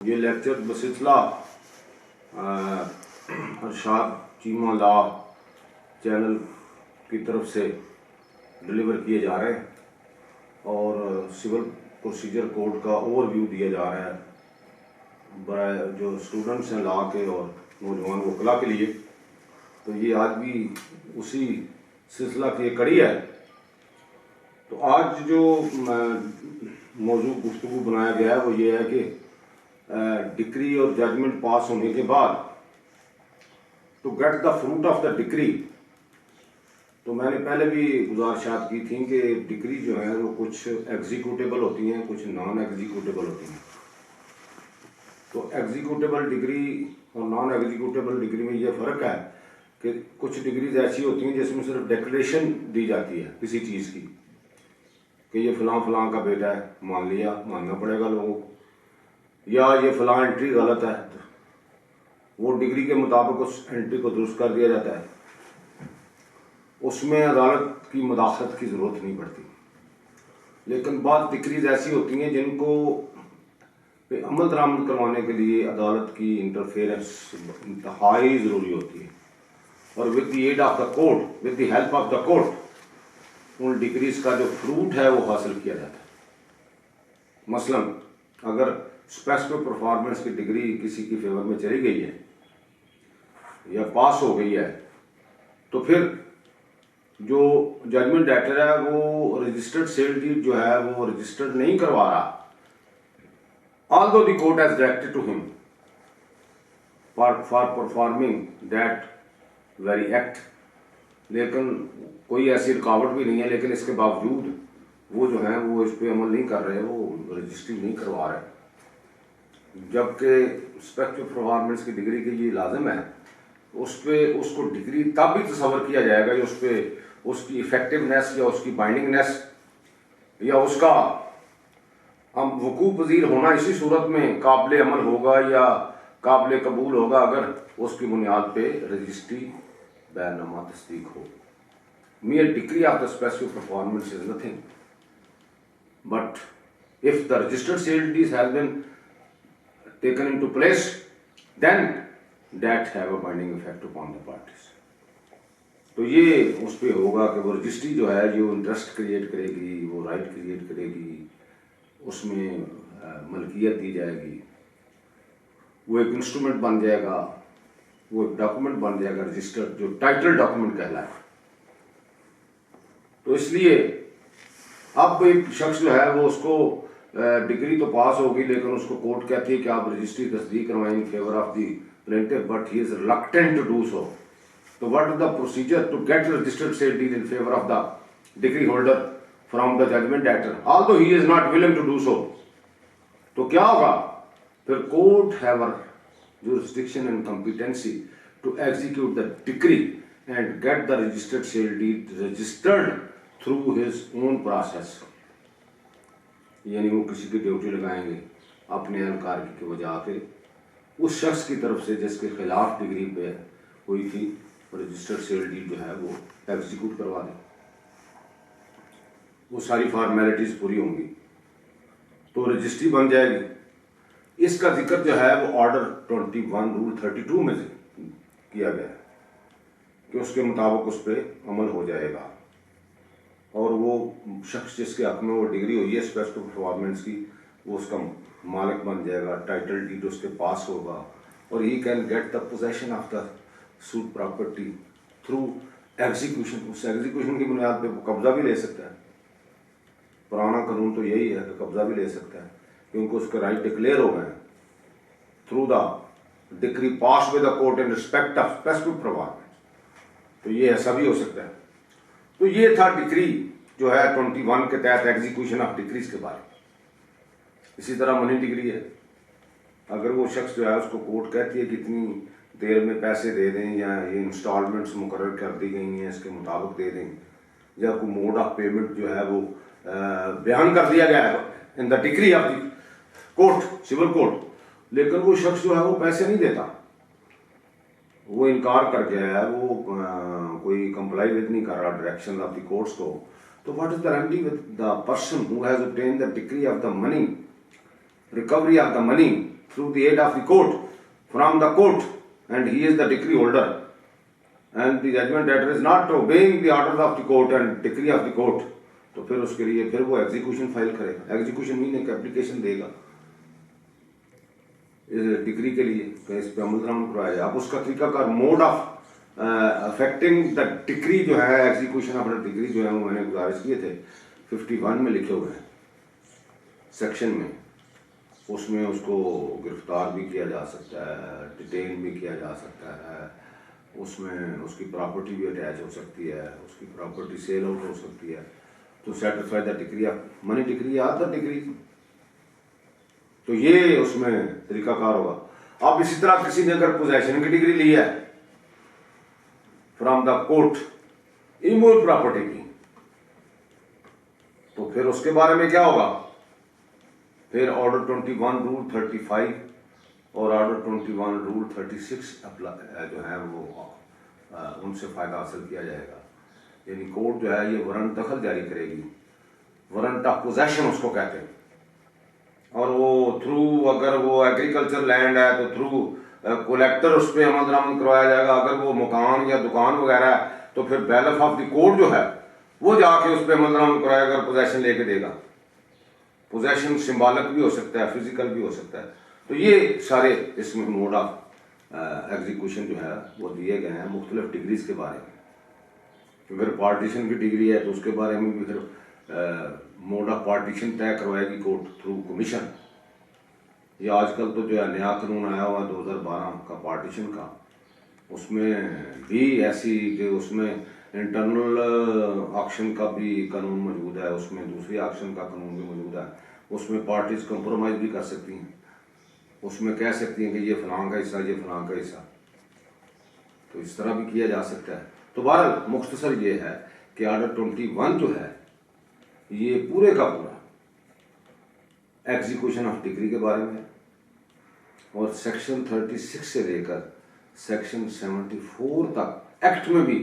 ये लेक्चर बसिलसिला Arshad Cheema law channel की तरफ से डिलीवर किए जा रहे हैं और सिविल प्रोसीजर कोड का ओवरव्यू दिया जा रहा है जो स्टूडेंट्स हैं लॉ के और नौजवान वकला के लिए। तो ये आज भी उसी सिलसिला की एक कड़ी है। तो आज जो मौजू गुफ्तगू बनाया गया है वो ये है कि डिक्री और जजमेंट पास होने के बाद to get the fruit of the decree, तो मैंने पहले भी गुजारिशात की थी कि डिक्री जो है वो कुछ एग्जीक्यूटेबल होती हैं, कुछ नॉन एग्जीक्यूटेबल होती हैं। तो एग्जीक्यूटेबल डिग्री और नॉन एग्जीक्यूटेबल डिग्री में ये फ़र्क है कि कुछ डिग्रीज ऐसी होती हैं जिसमें सिर्फ डिक्लेरेशन दी जाती है किसी चीज़ की कि ये फ़लाँ फ़लाँ का बेटा है, मान लिया, मानना पड़ेगा लोगों को, या ये फ़लाँ एंट्री गलत है तो वो डिग्री के मुताबिक उस एंट्री को दुरुस्त कर दिया जाता है। उसमें अदालत की मुदाखलत की ज़रूरत नहीं पड़ती। लेकिन बाद डिक्रीज ऐसी होती हैं जिनको पे अमल दरामद करवाने के लिए अदालत की इंटरफेरेंस इंतहाई ज़रूरी होती है और with the aid of the court, with the help of the court उन डिग्रीज का जो फ्रूट है वो हासिल किया जाता है। मसलन अगर स्पेसिफिक परफॉर्मेंस की डिग्री किसी की फेवर में चली गई है या पास हो गई है तो फिर जो जजमेंट डेटर है वो रजिस्टर्ड सेल डीड जो है वो रजिस्टर्ड नहीं करवा रहा, although the court has directed to him for performing that very act, लेकिन कोई ऐसी रुकावट भी नहीं है, लेकिन इसके बावजूद वो जो है वो इस पर अमल नहीं कर रहे, वो रजिस्ट्री नहीं करवा रहे, जबकि स्पेक्टिव परफॉर्मेंस की डिग्री के ये लाजिम है। उस पर उसको डिग्री तब भी तस्वर किया जाएगा या उस पर उसकी इफेक्टिवनेस या उसकी बाइंडिंगनेस या उसका हम वकूफ़ पज़ीर होना इसी सूरत में काबिल अमल होगा या काबिल कबूल होगा अगर उसकी बुनियाद पे रजिस्ट्री बैनामा तस्दीक हो। mere degree of the specific performance is nothing, but if the registered sale deeds has been taken into place, then that have a binding effect upon the parties. तो ये उस पर होगा कि वो रजिस्ट्री जो है जो इंटरेस्ट क्रिएट करेगी, वो राइट क्रिएट करेगी, उसमें मलकियत दी जाएगी, वो एक इंस्ट्रूमेंट बन जाएगा, वो एक डॉक्यूमेंट बन जाएगा रजिस्टर्ड जो टाइटल डॉक्यूमेंट कहलाए। तो इसलिए अब एक शख्स जो है वो उसको डिग्री तो पास होगी लेकिन उसको कोर्ट कहती है कि आप रजिस्ट्री तस्दीक करवाएं in favour of the plaintiff, but he is reluctant to do so. तो what is the procedure to get registered sale deed in favour of the decree holder from the judgment debtor, although he is not willing to do so. तो क्या होगा फिर? Court have jurisdiction and competency to execute the decree and get the registered sale deed registered through his own process। यानी वो किसी की duty लगाएंगे अपने एहलकार की वजह के उस शख्स की तरफ से जिसके खिलाफ डिग्री पे हुई थी रजिस्टर्ड सेल डीड जो है वो एग्जीक्यूट करवा दें। वो सारी फॉर्मेलिटीज पूरी होंगी तो रजिस्ट्री बन जाएगी। इसका जिक्र जो है वो ऑर्डर 21 रूल 32 में किया गया है कि उसके मुताबिक उस पर अमल हो जाएगा और वो शख्स जिसके हक में वो डिग्री हुई है स्पेसिफिक परफॉर्मेंस की वो उसका मालिक बन जाएगा, टाइटल डीड उसके पास होगा और he can get the possession of the suit property through execution. उस एग्जीक्यूशन की बुनियाद पे वो कब्जा भी ले सकता है। पुराना कानून तो यही है कि कब्जा भी ले सकता है क्योंकि उसके राइट डिक्लेयर हो गए through the decree pass with the court in respect of specific performance. तो ये ऐसा भी हो सकता है। तो ये था डिक्री जो है 21 के तहत एग्जीक्यूशन ऑफ डिक्रीज के बारे में। इसी तरह मनी डिग्री है। अगर वो शख्स जो है उसको कोर्ट कहती है कि इतनी देर में पैसे दे दें या ये इंस्टॉलमेंट्स मुकर्रर कर दी गई हैं इसके मुताबिक दे दें या कोई मोड ऑफ पेमेंट जो है वो बयान कर दिया गया है in the decree of the court, civil court, लेकिन वो शख्स जो है वो पैसे नहीं देता, वो इनकार कर गया है, वो कोई कंप्लाई विद नहीं कर रहा डायरेक्शन ऑफ द कोर्ट्स को, तो what is the remedy with the person who has obtained the decree of the money, recovery of the money through the aid of the court, from the court, and he is the decree holder, and the judgment debtor is not obeying the orders of the court and decree of the court, तो फिर उसके लिए फिर वो execution file करेगा, execution mean एक application देगा इस डिग्री के लिए कि इस पर अमल दरामद करवाया जाए। अब उसका तरीकाकार mode of affecting the degree जो है, एग्जीक्यूशन ऑफ द डिग्री जो है वो मैंने गुजारिश किए थे 51 में लिखे हुए हैं सेक्शन में, उसमें उसको गिरफ्तार भी किया जा सकता है, डिटेन भी किया जा सकता है, उसमें उसकी प्रॉपर्टी भी अटैच हो सकती है, उसकी प्रॉपर्टी सेल आउट हो सकती है, तो satisfy the degree of money degree या अदर डिग्री, तो ये उसमें तरीकाकार होगा। अब इसी तरह किसी ने अगर पोजेशन की डिग्री ली है from the court immovable property की, तो फिर उसके बारे में क्या होगा, फिर ऑर्डर 21 रूल 35 और ऑर्डर 21 रूल 36 जो है वो उनसे फ़ायदा हासिल किया जाएगा। यानी कोर्ट जो है ये वारंट दखल जारी करेगी, वारंट ऑफ पोजेशन उसको कहते हैं, और वो थ्रू अगर वो एग्रीकल्चर लैंड है तो थ्रू कलेक्टर उस पर अमल दरामद करवाया जाएगा, अगर वो मकान या दुकान वगैरह है तो फिर बैलेफ ऑफ द कोर्ट जो है वो जाके उस पर अमल दरामद करवाएगा, अगर पोजेशन लेके देगा। पोजेशन सिंबॉलिक भी हो सकता है, फिजिकल भी हो सकता है, तो ये सारे इसमें मोड ऑफ एग्जीक्यूशन जो है वो दिए गए हैं मुख्तलिफ डिग्रीज के बारे में। अगर पार्टीशन की डिग्री है तो उसके बारे में भी फिर मोड ऑफ पार्टीशन तय करवाएगी कोर्ट थ्रू कमीशन। ये आजकल तो जो है नया कानून आया हुआ 2012 का पार्टीशन का, उसमें भी ऐसी कि उसमें इंटरनल ऑक्शन का भी कानून मौजूद है, उसमें दूसरी ऑक्शन का कानून भी मौजूद है, उसमें पार्टीज कंप्रोमाइज़ भी कर सकती हैं, उसमें कह सकती हैं कि ये फलां का हिस्सा, ये फलां का हिस्सा, तो इस तरह भी किया जा सकता है। तो बहरहाल मुख्तसर ये है कि ऑर्डर 21 जो है ये पूरे का पूरा एग्जीक्यूशन ऑफ डिग्री के बारे में है, और सेक्शन 36 से लेकर सेक्शन 74 तक एक्ट में भी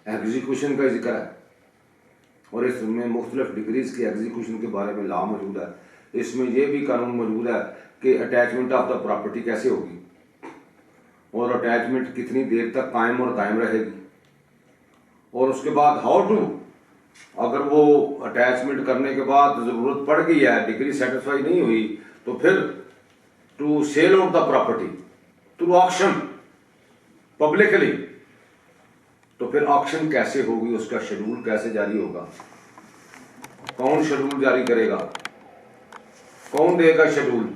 एग्जीक्यूशन का जिक्र है, और इसमें मुख्तलिफ डिग्रीज के एग्जीक्यूशन के बारे में लॉ मौजूद है। इसमें यह भी कानून मौजूद है कि अटैचमेंट ऑफ द प्रॉपर्टी कैसे होगी, और अटैचमेंट कितनी देर तक कायम और दायम रहेगी, और उसके बाद हाउ टू, अगर वो अटैचमेंट करने के बाद ज़रूरत पड़ गई है, डिग्री सेटिस्फाई नहीं हुई, तो फिर to sell out the property through auction publicly, तो फिर ऑक्शन कैसे होगी, उसका शेड्यूल कैसे जारी होगा, कौन शेड्यूल जारी करेगा, कौन देगा शेड्यूल,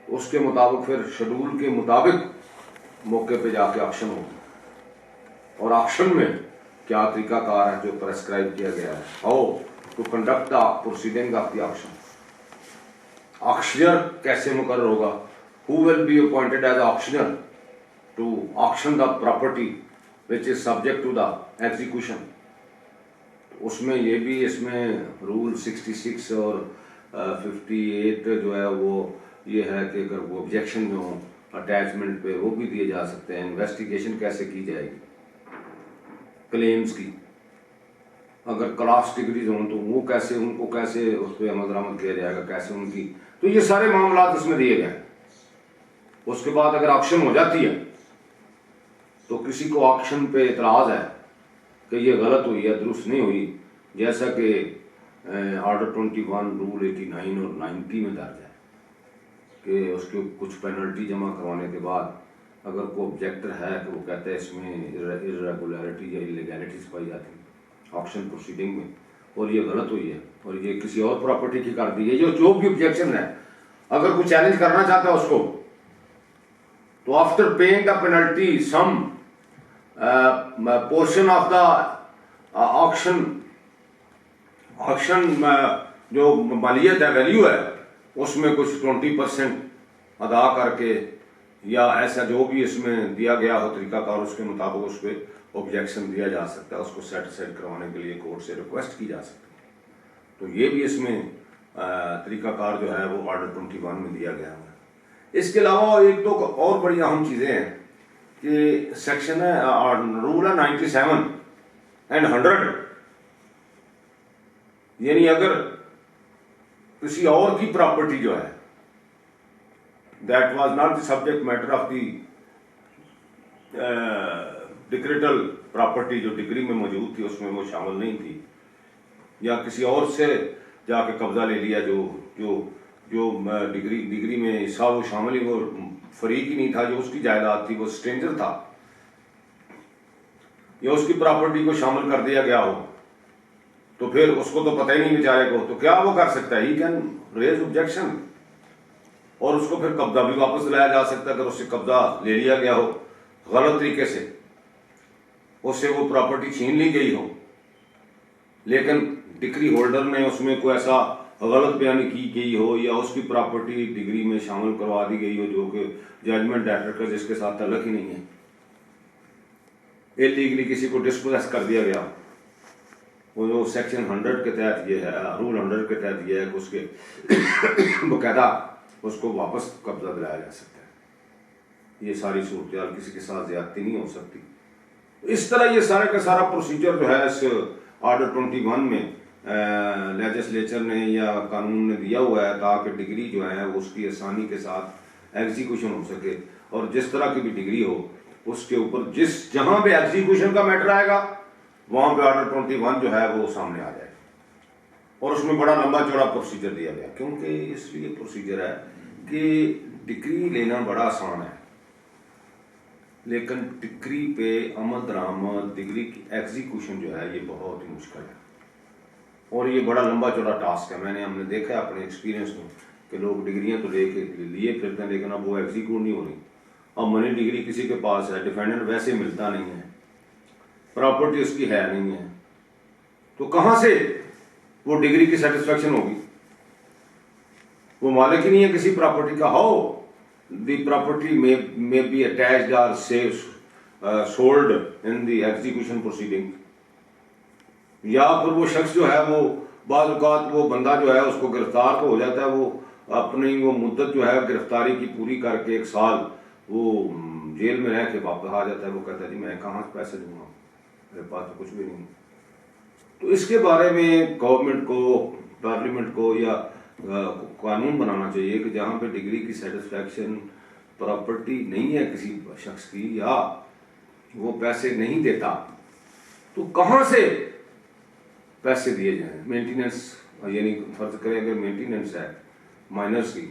उसके मुताबिक फिर शेड्यूल के मुताबिक मौके पे जाके ऑक्शन होगी, और ऑक्शन में क्या तरीकाकार है जो प्रेस्क्राइब किया गया है, how to conduct the proceeding of the auction, auctioneer कैसे मुकर्रर होगा, who will be appointed as auctioneer to auction the property which is subject to the execution. उसमें ये भी इसमें रूल 66 और 58 जो है वो ये है कि अगर वो ऑब्जेक्शन जो हो अटैचमेंट पे वो भी दिए जा सकते हैं, इन्वेस्टिगेशन कैसे की जाएगी क्लेम्स की, अगर क्लास डिग्रीज हों तो वो कैसे, उनको कैसे उस पर अमल दरामद किया जाएगा, कैसे उनकी, तो ये सारे मामला इसमें दिए गए। उसके बाद अगर ऑक्शन हो जाती है तो किसी को ऑक्शन पे इतराज़ है कि ये गलत हुई है, दुरुस्त नहीं हुई, जैसा कि ऑर्डर 21 रूल 89 और 90 में दर्ज है कि उसके कुछ पेनल्टी जमा करवाने के बाद अगर कोई ऑब्जेक्टर है कि वो कहता है इसमें इरेगुलरिटी या इलीगैलिटीज पाई जाती है ऑक्शन प्रोसीडिंग में, और ये गलत हुई है और ये किसी और प्रॉपर्टी की कर दी है, जो भी ऑब्जेक्शन है, अगर कोई चैलेंज करना चाहता है उसको, तो after paying the penalty some portion of the auction जो मालियत है, वैल्यू है, उसमें कुछ 20% अदा करके या ऐसा जो भी इसमें दिया गया हो तरीकाकार उसके मुताबिक उस पर ऑब्जेक्शन दिया जा सकता है, उसको सेटिस्फाइड करवाने के लिए कोर्ट से रिक्वेस्ट की जा सकती है। तो ये भी इसमें तरीकाकार जो है वो ऑर्डर 21 में दिया गया है। इसके अलावा एक दो और बड़ी अहम चीज़ें हैं कि सेक्शन है रूल है 97 एंड 100, यानी अगर किसी और की प्रॉपर्टी जो है that was not the subject matter of the decretal property जो डिग्री में मौजूद थी उसमें वो शामिल नहीं थी, या किसी और से जाके कब्जा ले लिया जो जो जो डिग्री में हिस्सा वो शामिल ही वो फरीक ही नहीं था, जो उसकी जायदाद थी वो स्ट्रेंजर था, या उसकी प्रॉपर्टी को शामिल कर दिया गया हो, तो फिर उसको तो पता ही नहीं बेचारे को, तो क्या वो कर सकता है? ही कैन रेज ऑब्जेक्शन, और उसको फिर कब्जा भी वापस दिलाया जा सकता है अगर उससे कब्जा ले लिया गया हो गलत तरीके से, उससे वो प्रॉपर्टी छीन ली गई हो, लेकिन डिग्री होल्डर ने उसमें कोई ऐसा गलत बयानी की गई हो या उसकी प्रॉपर्टी डिग्री में शामिल करवा दी गई हो जो कि जजमेंट डेटर का जिसके साथ तल्लक ही नहीं है, इलीगली किसी को डिस्पोजेस कर दिया गया, वो जो सेक्शन 100 के तहत ये है, रूल 100 के तहत ये है कि उसके बकायदा उसको वापस कब्जा दिलाया जा सकता है। ये सारी सूरत किसी के साथ ज्यादती नहीं हो सकती। इस तरह ये सारे का सारा प्रोसीजर जो है इस ऑर्डर 21 में लेजिस्लेचर ने या कानून ने दिया हुआ है ताकि डिग्री जो है वो उसकी आसानी के साथ एग्जीक्यूशन हो सके, और जिस तरह की भी डिग्री हो उसके ऊपर जहां पे एग्जीक्यूशन का मैटर आएगा वहां पे ऑर्डर 21 जो है वो सामने आ जाएगा, और उसमें बड़ा लंबा चौड़ा प्रोसीजर दिया गया। क्योंकि इसलिए प्रोसीजर है कि डिग्री लेना बड़ा आसान है, लेकिन डिग्री पे अमल दरामद, डिग्री की एग्जीक्यूशन जो है ये बहुत ही मुश्किल है, और ये बड़ा लंबा चौड़ा टास्क है। हमने देखा है अपने एक्सपीरियंस में कि लोग डिग्रियां तो लिए फिरते हैं, लेकिन अब वो एग्जीक्यूट नहीं हो रही। अब मनी डिग्री किसी के पास है, डिफेंडेंट वैसे मिलता नहीं है, प्रॉपर्टी उसकी है नहीं है, तो कहाँ से वो डिग्री की सेटिस्फेक्शन होगी? वो मालिक ही नहीं है किसी प्रॉपर्टी का। How the property may be attached और sold in the execution proceeding, या फिर वो शख्स जो है वो बाज़ औक़ात वो बंदा जो है उसको गिरफ्तार तो हो जाता है, वो अपनी वो मुद्दत जो है गिरफ्तारी की पूरी करके 1 साल वो जेल में रह के वापस आ जाता है। वो कहता है जी मैं कहाँ से पैसे दूंगा, मेरे पास तो कुछ भी नहीं। तो इसके बारे में गवर्नमेंट को, पार्लियामेंट को या कानून बनाना चाहिए कि जहाँ पे डिग्री की सेटिस्फैक्शन प्रॉपर्टी नहीं है किसी शख्स की, या वो पैसे नहीं देता, तो कहाँ से पैसे दिए जाएं? मेंटेनेंस, यानी फर्ज करें अगर मेंटेनेंस है माइनर्स की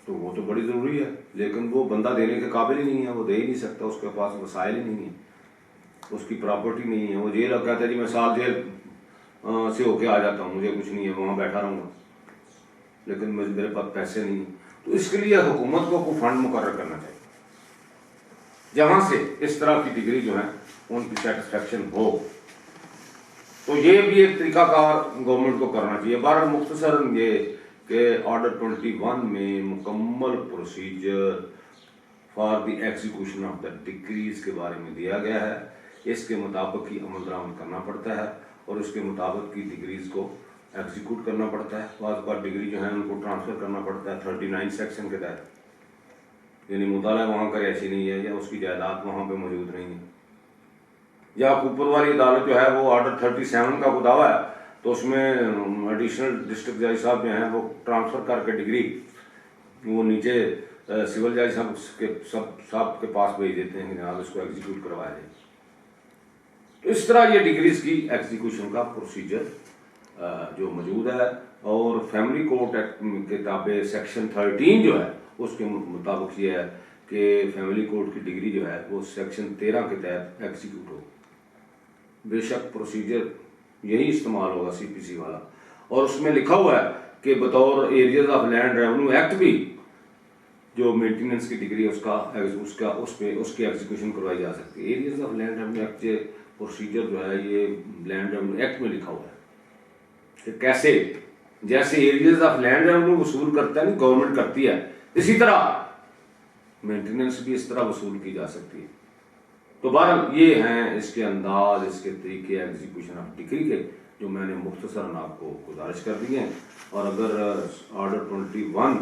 तो वो तो बड़ी ज़रूरी है, लेकिन वो बंदा देने के काबिल ही नहीं है, वो दे ही नहीं सकता, उसके पास वसाइल ही नहीं है, उसकी प्रॉपर्टी नहीं है। वो जेल कहता है जी मैं साल जेल से होके आ जाता हूँ, मुझे कुछ नहीं है, वहाँ बैठा रहूँगा, लेकिन मेरे पास पैसे नहीं है। तो इसके लिए हुकूमत को फंड मुकर्रर करना चाहिए जहाँ से इस तरह की डिग्री जो है उनकी सेटिस्फैक्शन हो। तो ये भी एक तरीकाकार गवर्नमेंट को करना चाहिए। बहरहाल मुख्तसर ये कि ऑर्डर 21 में मुकम्मल procedure for the execution of the degrees के बारे में दिया गया है। इसके मुताबिक ही अमल दरामद करना पड़ता है और उसके मुताबिक की डिग्रीज को एग्जीक्यूट करना पड़ता है। बाद बार डिग्री जो है उनको ट्रांसफ़र करना पड़ता है 39 सेक्शन के तहत, यानी मुताला वहाँ का ऐसी नहीं है या उसकी जायदाद वहाँ पे मौजूद नहीं है, या ऊपर वाली अदालत जो है वो ऑर्डर 37 का दावा है तो उसमें एडिशनल डिस्ट्रिक्ट जज साहब जो हैं वो ट्रांसफ़र करके डिग्री वो नीचे सिविल जज साहब के पास भेज देते हैं कि जनाब इसको एग्जीक्यूट करवाया जाए। तो इस तरह ये डिग्रीज की एग्जीक्यूशन का प्रोसीजर जो मौजूद है, और फैमिली कोर्ट एक्ट के ताबे सेक्शन 13 जो है उसके मुताबिक ये है कि फैमिली कोर्ट की डिग्री जो है वो सेक्शन 13 के तहत एग्जीक्यूट हो। बेशक प्रोसीजर यही इस्तेमाल होगा CPC वाला, और उसमें लिखा हुआ है कि बतौर areas of land revenue act भी जो मेंटेनेंस की डिग्री है उसकी एग्जीक्यूशन करवाई जा सकती है। Areas of land revenue act के प्रोसीजर जो है ये लैंड रेवेन्यू एक्ट में लिखा हुआ है कि कैसे, जैसे एरियाज ऑफ लैंड रेवेन्यू वसूल करता है नहीं गवर्नमेंट करती है, इसी तरह मेंटेनेंस भी इस तरह वसूल की जा सकती है। तो बहरहाल ये हैं इसके अंदाज, इसके तरीके एग्जीक्यूशन ऑफ डिग्री के जो मैंने मुख्तसरन आपको गुजारिश कर दी हैं। और अगर ऑर्डर 21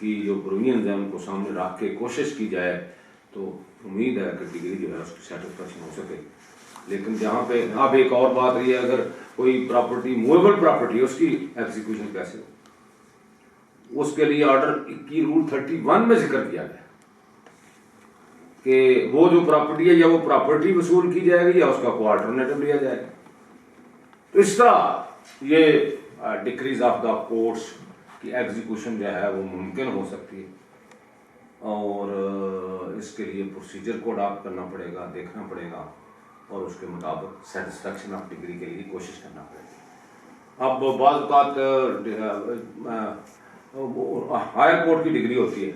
की जो प्रोविजंस हैं उनको सामने रख के कोशिश की जाए तो उम्मीद है कि डिग्री जो है उसकी सेटिस्फैक्शन हो सके। लेकिन जहाँ पे अब एक और बात रही है, अगर कोई प्रॉपर्टी मूवेबल प्रॉपर्टी है उसकी एग्जीक्यूशन कैसे हो? उसके लिए ऑर्डर की रूल 31 में जिक्र किया गया कि वो जो प्रॉपर्टी है या वो प्रॉपर्टी वसूल की जाएगी या उसका कोई अल्टरनेटिव लिया जाएगा। तो इस तरह ये डिक्रीज ऑफ द कोर्ट्स की एग्जीक्यूशन जो है वो मुमकिन हो सकती है और इसके लिए प्रोसीजर को अडॉप्ट करना पड़ेगा, देखना पड़ेगा और उसके मुताबिक सेटिस्फैक्शन ऑफ डिग्री के लिए कोशिश करना पड़ेगा। अब बाज़ हायर कोर्ट की डिग्री होती है,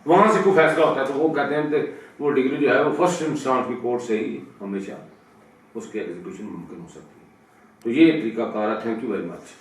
वहाँ से कोई फैसला होता है तो वो कहते हैं कि वो डिग्री जो है वो फर्स्ट इंस्टांस की कोर्ट से ही हमेशा उसकी एग्जीक्यूशन मुमकिन हो सकती है। तो ये तरीका कार है। Thank you very much.